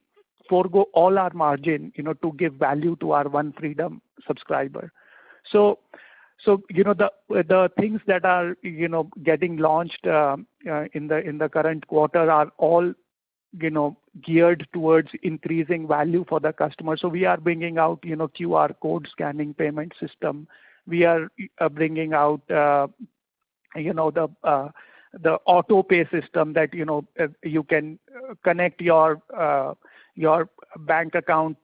forego all our margin, to give value to our One Freedom subscriber. So the things that are getting launched in the current quarter are all geared towards increasing value for the customer. So we are bringing out QR code scanning payment system. We are bringing out the auto pay system that you can connect your bank account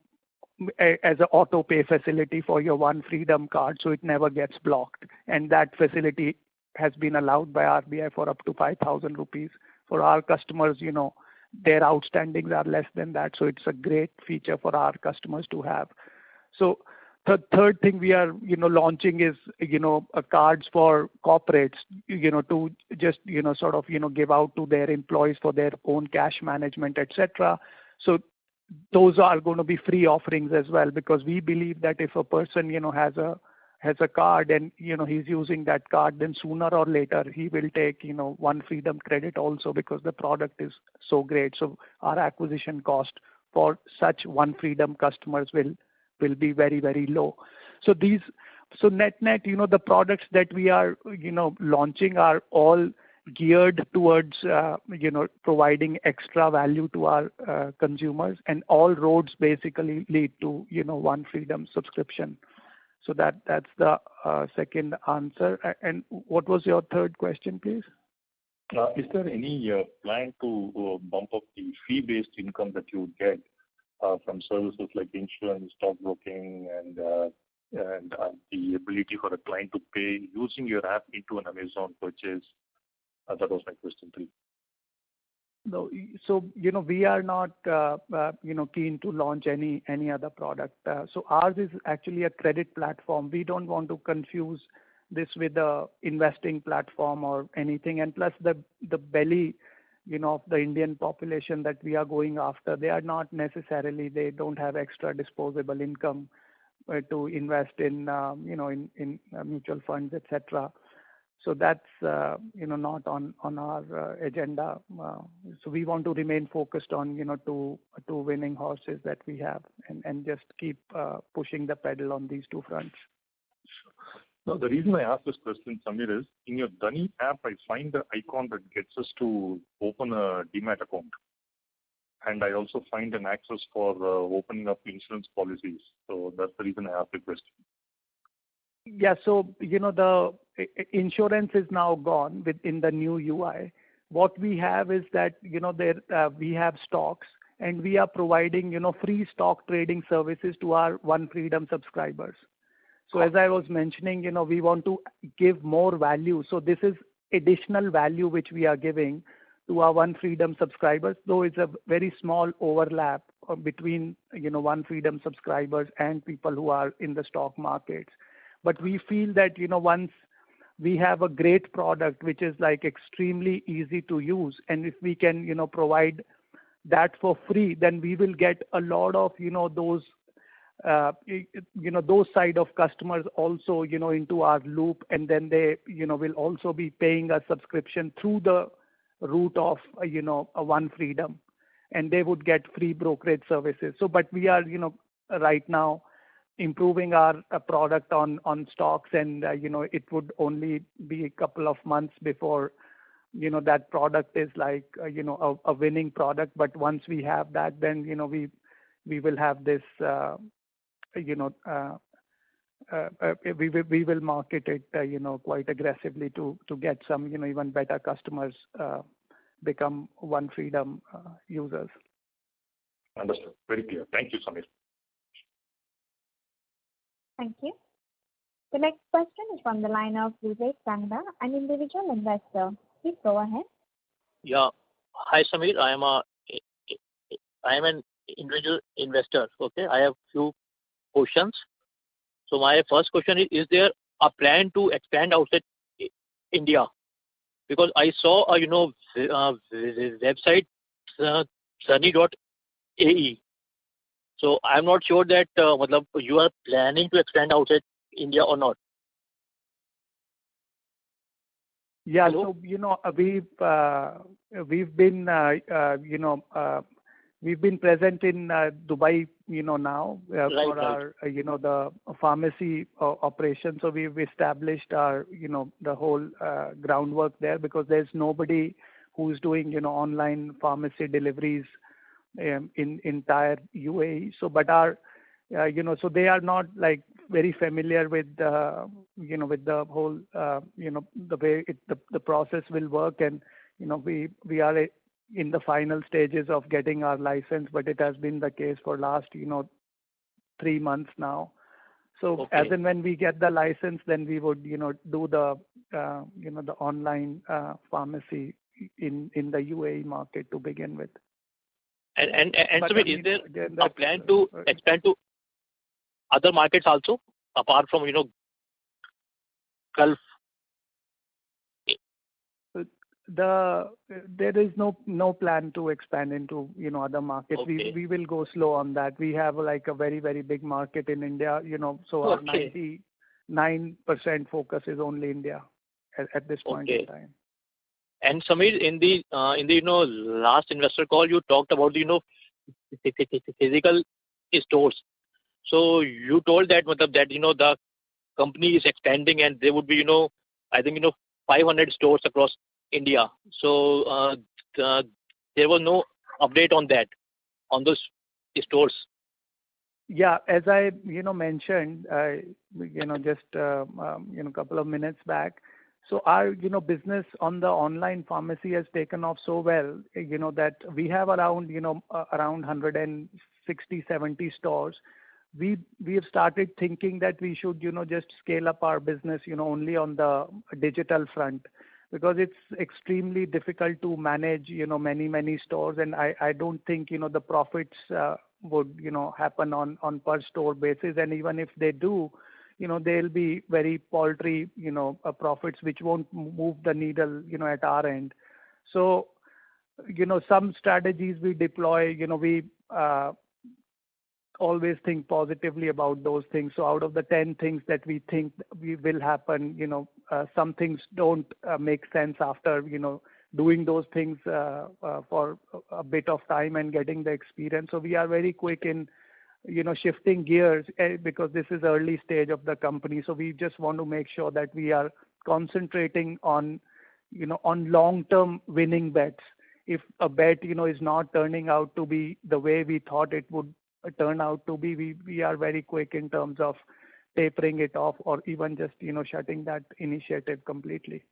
as an auto pay facility for your One Freedom card, so it never gets blocked. And that facility has been allowed by RBI for up to 5,000 rupees. For our customers, their outstandings are less than that, so it's a great feature for our customers to have. So third thing we are, launching is, cards for corporates, to just, sort of, give out to their employees for their own cash management, etc. So those are going to be free offerings as well, because we believe that if a person, has a card and, he's using that card, then sooner or later he will take, One Freedom credit also, because the product is so great. So our acquisition cost for such One Freedom customers will be very, very low. So net, the products that we are, launching are all geared towards, providing extra value to our consumers, and all roads basically lead to, One Freedom subscription. So that's the second answer. And what was your third question, please? Is there any plan to bump up the fee-based income that you would get from services like insurance, stockbroking, and the ability for a client to pay using your app into an Amazon purchase? That was my question 3. No, so we are not keen to launch any other product. So ours is actually a credit platform. We don't want to confuse this with a investing platform or anything. And plus the belly, of the Indian population that we are going after, they don't have extra disposable income to invest in in mutual funds, etc. So that's not on our agenda. So we want to remain focused on two winning horses that we have, and just keep pushing the pedal on these 2 fronts. No, the reason I asked this question, Samir, is in your Dhani app, I find the icon that gets us to open a demat account. And I also find an access for opening up insurance policies. So that's the reason I asked the question. Yeah, so, the insurance is now gone within the new UI. What we have is that, we have stocks, and we are providing, free stock trading services to our One Freedom subscribers. So as I was mentioning, we want to give more value. So this is additional value which we are giving to our One Freedom subscribers, though it's a very small overlap between, One Freedom subscribers and people who are in the stock markets. But we feel that, once we have a great product which is like extremely easy to use, and if we can, provide that for free, then we will get a lot of, those side of customers also, into our loop, and then they, will also be paying a subscription through the route of, a One Freedom, and they would get free brokerage services. So, but we are, right now improving our product on stocks, and, it would only be a couple of months before, that product is like, a winning product. But once we have that, then, we will have this, we will market it, quite aggressively to get some, even better customers become One Freedom users. Understood. Very clear. Thank you, Samir. Thank you. The next question is from the line of Vivek Sangha, an individual investor. Please go ahead. Yeah. Hi, Samir. I am an individual investor. Okay. I have few questions. So my first question is there a plan to expand outside India? Because I saw a website Dhani.ae. So I'm not sure that you are planning to expand outside India or not. Yeah. Hello? So we've been we've been present in Dubai, now for our, the pharmacy operation. So we've established our, the whole groundwork there, because there's nobody who's doing, online pharmacy deliveries in entire UAE. So, but our, so they are not like very familiar with, with the whole, the way the process will work. And, we are in the final stages of getting our license, but it has been the case for last, 3 months now. So okay. As and when we get the license, then we would, do the, the online pharmacy in the UAE market to begin with. And so is there a plan to expand to other markets also, apart from, Gulf? There is no plan to expand into other markets. Okay. We will go slow on that. We have like a very very big market in India. So our Okay. 99% focus is only India at this point in Okay. time. And Samir, in the last investor call, you talked about physical stores. So you told that the company is expanding and there would be I think 500 stores across India. So there was no update on that, on those stores. Yeah, as I mentioned just couple of minutes back. So our business on the online pharmacy has taken off so well that we have around 160-70 stores. We have started thinking that we should just scale up our business only on the digital front, because it's extremely difficult to manage many stores, and I don't think the profits would happen on per store basis, and even if they do, they'll be very paltry profits which won't move the needle at our end. So some strategies we deploy, we always think positively about those things. So out of the 10 things that we think will happen, some things don't make sense after doing those things for a bit of time and getting the experience. So we are very quick in shifting gears because this is early stage of the company. So we just want to make sure that we are concentrating on long-term winning bets. If a bet is not turning out to be the way we thought it would turn out to be, we are very quick in terms of tapering it off or even just shutting that initiative completely.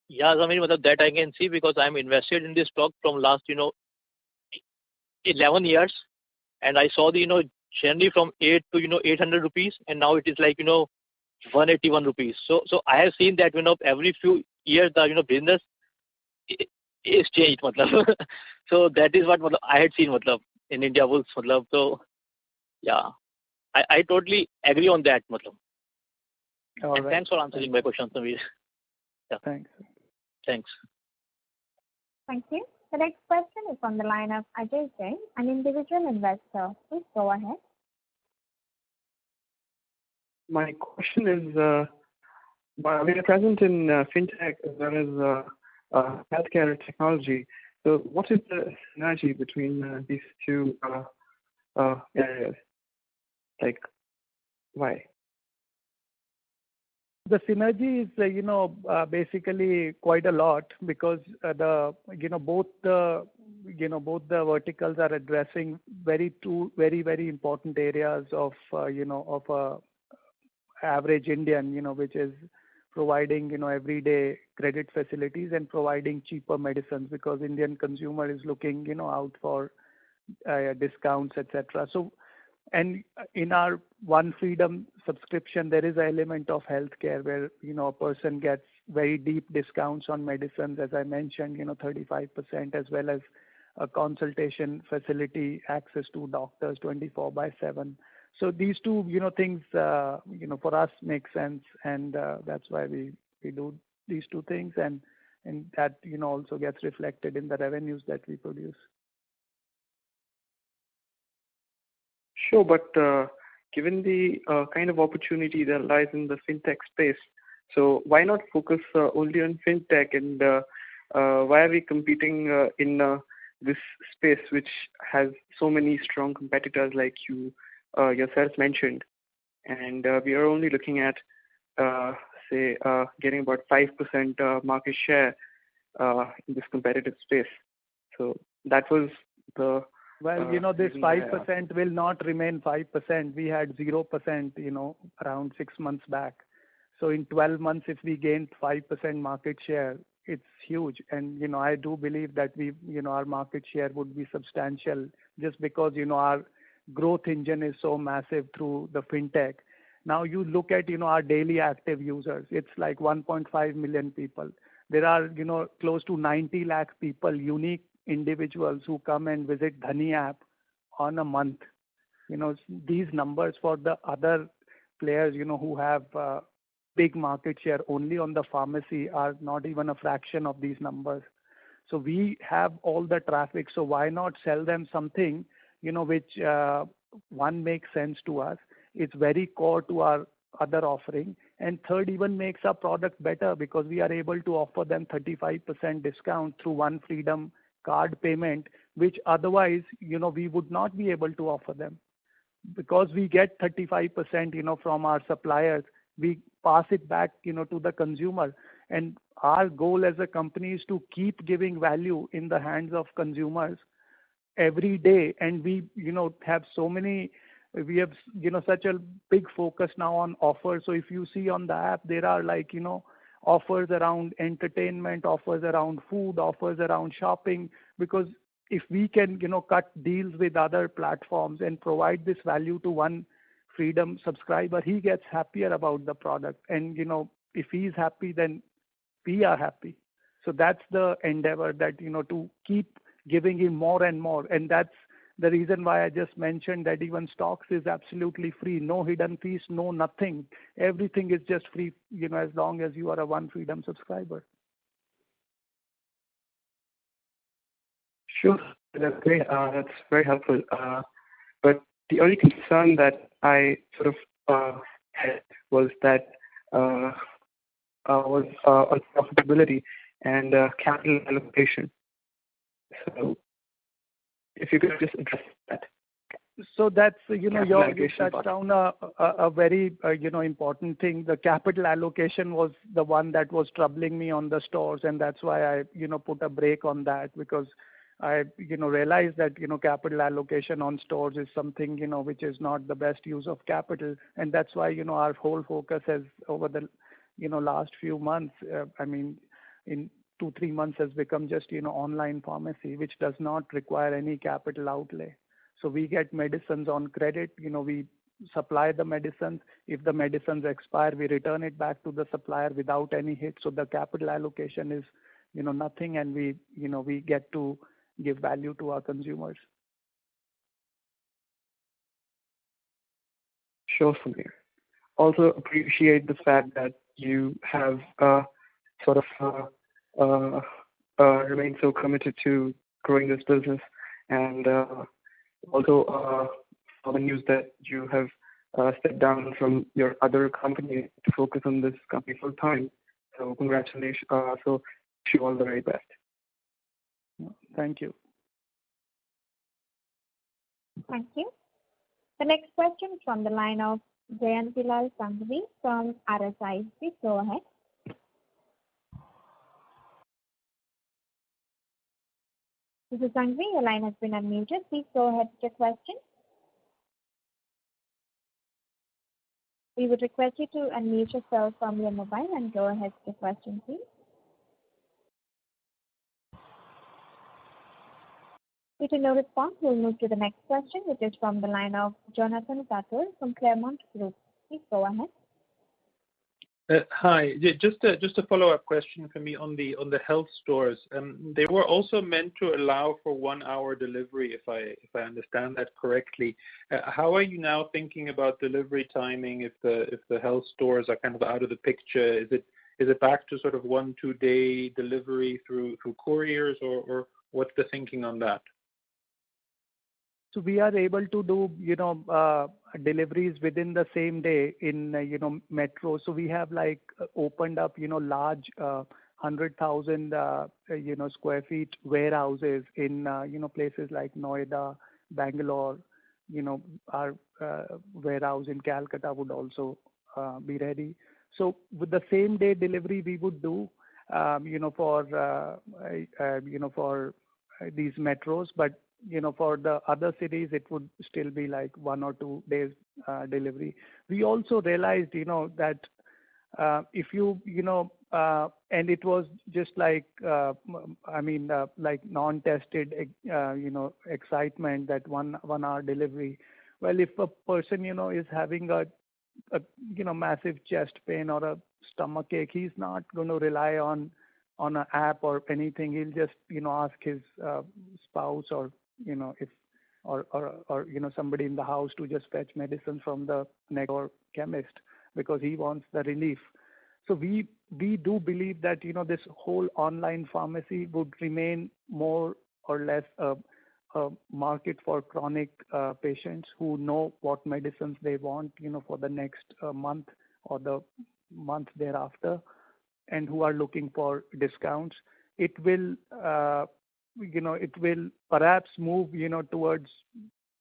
Yeah, I mean, that I can see because I'm invested in this stock from last 11 years, and I saw the journey from 8 to 800 rupees, and now it is like 181 rupees. So I have seen that every few years the business is changed, matlab. So that is what I had seen, matlab, in India Bulls, matlab. So yeah, I totally agree on that, matlab. All And right. thanks for answering my question, Samir. Yeah. Thanks. Thanks. Thank you. The next question is on the line of Ajay Jain, an individual investor. Please go ahead. My question is, we are present in fintech as well as healthcare technology. So what is the synergy between these two areas? Like, why? The synergy is, basically quite a lot because both the verticals are addressing two very important areas of average Indian, which is providing everyday credit facilities and providing cheaper medicines, because Indian consumer is looking out for discounts, etc. So, and in our One Freedom subscription, there is an element of healthcare where a person gets very deep discounts on medicines, as I mentioned, 35%, as well as a consultation facility, access to doctors 24/7. So these two things for us make sense, and that's why we do these two things, and that also gets reflected in the revenues that we produce. Sure, but given the kind of opportunity that lies in the fintech space, so why not focus only on fintech, and why are we competing in this space which has so many strong competitors like you yourself mentioned, and we are only looking at getting about 5% market share in this competitive space. So that was the Well, this 5% will not remain 5%. We had 0%, around 6 months back. So in 12 months, if we gained 5% market share, it's huge. And, I do believe that our market share would be substantial just because, our growth engine is so massive through the fintech. Now you look at, our daily active users, it's like 1.5 million people. There are, close to 90 lakh people, unique individuals who come and visit Dhani app on a month. these numbers for the other players, who have big market share only on the pharmacy are not even a fraction of these numbers. So we have all the traffic. So why not sell them something, which one makes sense to us. It's very core to our other offering. And third, even makes our product better because we are able to offer them 35% discount through One Freedom card payment, which otherwise, we would not be able to offer them. Because we get 35%, from our suppliers, we pass it back, to the consumer. And our goal as a company is to keep giving value in the hands of consumers every day. And we, have so many, we have, such a big focus now on offers. So if you see on the app, there are like, offers around entertainment, offers around food, offers around shopping, because if we can, cut deals with other platforms and provide this value to One Freedom subscriber, he gets happier about the product. And, if he's happy, then we are happy. So that's the endeavor that, to keep giving him more and more. And that's the reason why I just mentioned that even stocks is absolutely free, no hidden fees, no nothing. Everything is just free, as long as you are a One Freedom subscriber. Sure, that's great. That's very helpful. But the only concern that I sort of had was that was on profitability and capital allocation. So if you could just address that. So that's, you touched on a very, important thing. The capital allocation was the one that was troubling me on the stores. And that's why I, put a break on that, because I, realized that, capital allocation on stores is something, which is not the best use of capital. And that's why, our whole focus has over the, last few months, in 2-3 months has become just, online pharmacy, which does not require any capital outlay. So we get medicines on credit, we supply the medicines. If the medicines expire, we return it back to the supplier without any hit. So the capital allocation is, nothing, and we, we get to give value to our consumers. Sure, Samir. Also appreciate the fact that you have sort of remained so committed to growing this business, and also the news that you have stepped down from your other company to focus on this company full time. So congratulations. So wish you all the very best. Thank you. Thank you. The next question is from the line of Jayantilal Sanghvi from RSI. Please go ahead. Mrs. Sanghvi, your line has been unmuted. Please go ahead with your question. We would request you to unmute yourself from your mobile and go ahead with your question, please. Due to no response, we'll move to the next question, which is from the line of Jonathan Thakur from Claremont Group. Please go ahead. Hi, just a follow-up question for me on the health stores. They were also meant to allow for 1-hour delivery, if I understand that correctly. How are you now thinking about delivery timing if the health stores are kind of out of the picture? Is it back to sort of 1-2 day delivery through couriers, or what's the thinking on that? So we are able to do, deliveries within the same day in, metro. So we have like opened up, large 100,000, square feet warehouses in, places like Noida, Bangalore. Our warehouse in Calcutta would also be ready. So with the same day delivery we would do, for these metros, but for the other cities, it would still be like 1 or 2 days delivery. We also realized, that if you, and it was just like, like non-tested, excitement that 1 hour delivery. Well, if a person, is having a massive chest pain or a stomach ache, he's not going to rely on an app or anything. He'll just, ask his spouse or, if or somebody in the house to just fetch medicine from the next door chemist because he wants the relief. So we do believe that this whole online pharmacy would remain more or less a market for chronic patients who know what medicines they want for the next month or the month thereafter, and who are looking for discounts. It will it will perhaps move towards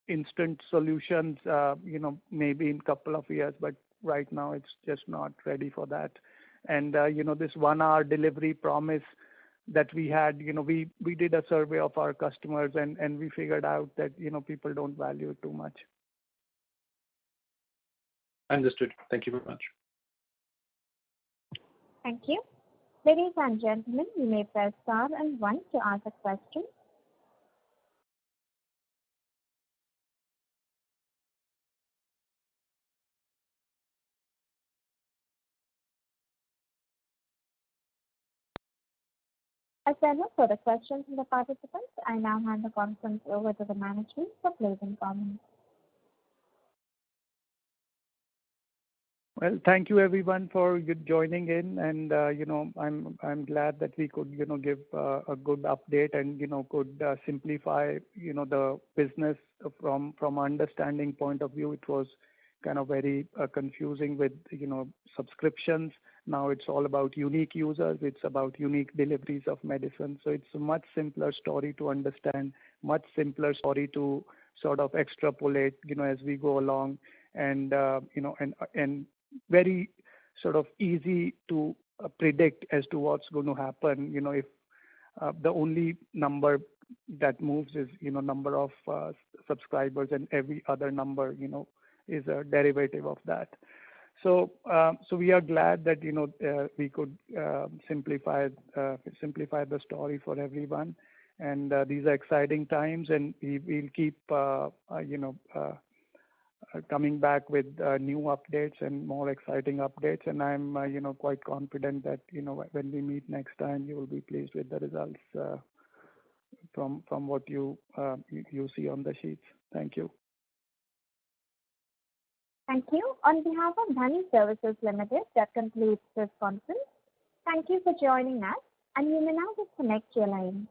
instant solutions maybe in a couple of years, but right now it's just not ready for that. And this 1 hour delivery promise that we had, we did a survey of our customers, and we figured out that people don't value it too much. Understood. Thank you very much. Thank you. Ladies and gentlemen, you may press star and 1 to ask a question. As there are no further questions from the participants, I now hand the conference over to the management for closing comments. Well, thank you everyone for joining in, and I'm glad that we could give a good update and could simplify the business from understanding point of view. It was kind of very confusing with subscriptions. Now it's all about unique users. It's about unique deliveries of medicine. So it's a much simpler story to understand, much simpler story to sort of extrapolate as we go along, and and very sort of easy to predict as to what's going to happen. If the only number that moves is number of subscribers, and every other number is a derivative of that. So we are glad that we could simplify the story for everyone, and these are exciting times, and we will keep coming back with new updates and more exciting updates, and I'm quite confident that when we meet next time, you will be pleased with the results from what you see on the sheets. Thank you. Thank you. On behalf of Dhani Services Limited, that concludes this conference. Thank you for joining us, and you may now disconnect your line.